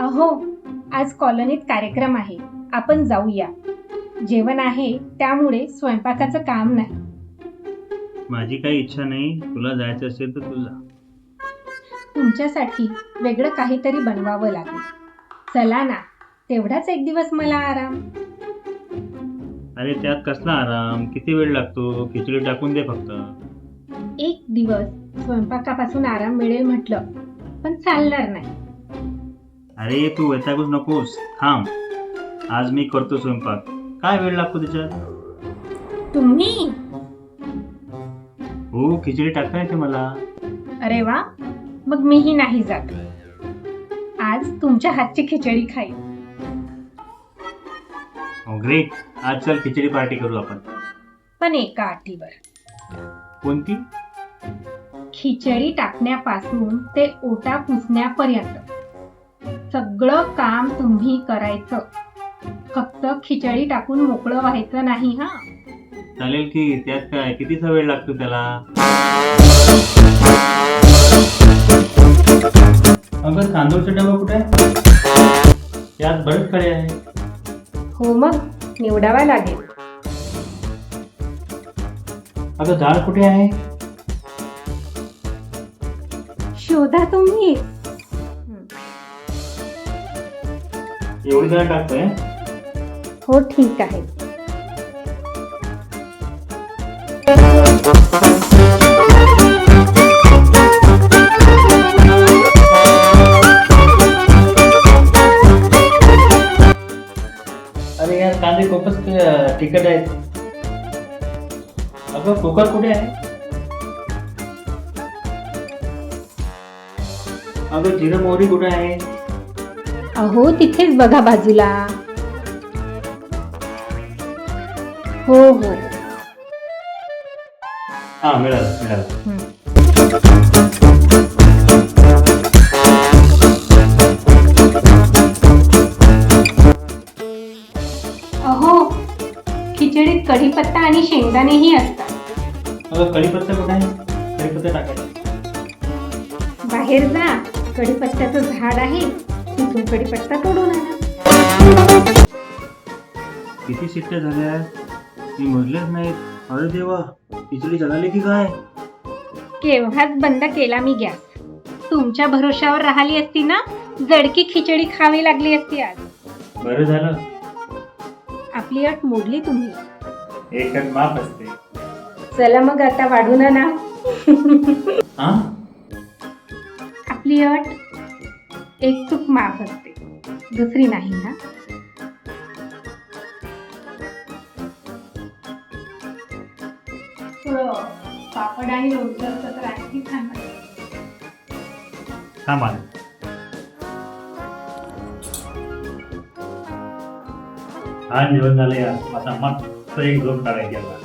अहो, आज कॉलनीत कार्यक्रम आहे, आपण जाऊया. जेवण आहे त्यामुळे स्वयंपाकाचं काम नाही. माझी काही इच्छा नाही. तुला जायचं असेल तर तू जा. तुमच्यासाठी वेगळं काहीतरी बनवावं लागेल. चला ना, तेवढाच एक दिवस मला आराम. अरे त्यात कसला आराम? किती वेळ लागतो? खिचडी टाकून दे फक्त. एक दिवस स्वयंपाकापासून आराम मिळेल म्हटलं, पण चालणार नाही. अरे तू वैतागूच नकोस. थांब, आज मी करतो स्वयंपाक. काय वेळ लागतो त्याच्यात? तुम्ही? हो, खिचडी टाकता येते मला. अरे वा, मग मीही नाही जात. आज तुमच्या हातची खिचडी खाईल. हो ग्रेट. आज चल खिचडी पार्टी करू आपण. पण एका अटीवर. कोणती? खिचडी टाकण्यापासून ते ओटा पुसण्यापर्यंत सगळं काम तुम्ही करायचं. फक्त खिचडी टाकून मोकळं व्हायचं नाही हा. चालेल की. त्यात काय, कितीचा वेळ लागतो त्याला? अगं तांदूळचा डबा कुठे आहे? त्यात बरेच खडे आहे. हो, मग निवडावा लागेल. अगं डाळ कुठे आहे? शोधा तुम्ही. एवढी डाळ टाकतोय? हो, ठीक आहे. अरे यार, कांदे खूपच तिखट आहेत. अगं कुकर कुठे आहे? अगं जिरं मोहरी कुठे आहे? अहो, तिथेच बघा बाजूला. हो हो. हा, मिळालं मिळालं. अहो, खिचडीत कढीपत्ता आणि शेंगदाणेही असतात. अगं कढीपत्ता कुठे आहे? कढीपत्ता टाकायचा. बाहेर जा, कढीपत्त्याचं झाड आहे, तिथून कढीपत्ता तोडून आणा. किती शिट्ट्या झाल्या? मी मोजल्याच नाहीत. अरे देवा, खिचडी जळाली की काय? केव्हाच बंद केला मी गॅस. तुमच्या भरोशावर राहिली असती ना, जडकी खिचडी खावी लागली असती आज. बरं झालं. आपली अट मोडली तुम्ही. एकच माप असते. चला मग आता वाढून आणा. हा? आपली अट एक चूक माफ असते, दुसरी नाही ना. थोडं पापड आणि लोणचं असतं तर आणखी छान वाटतं. थांबा. हा जेवण झालं या. आता मस्त एक झोप काढायची आता.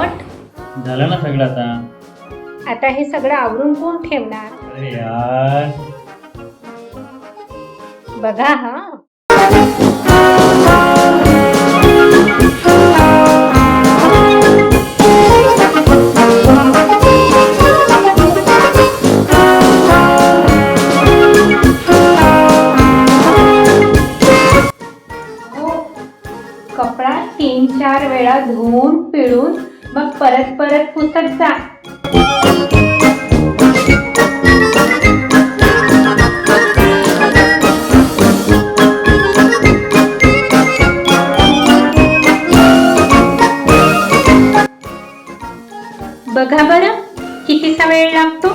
अट झालं ना सगळं आता? आता हे सगळं आवरून कोण ठेवणार? अरे यार. बघा हा. कपडा 3-4 वेळा धुवून पिळून मग परत परत पुसत जा. बघा बरं कितीचा वेळ लागतो.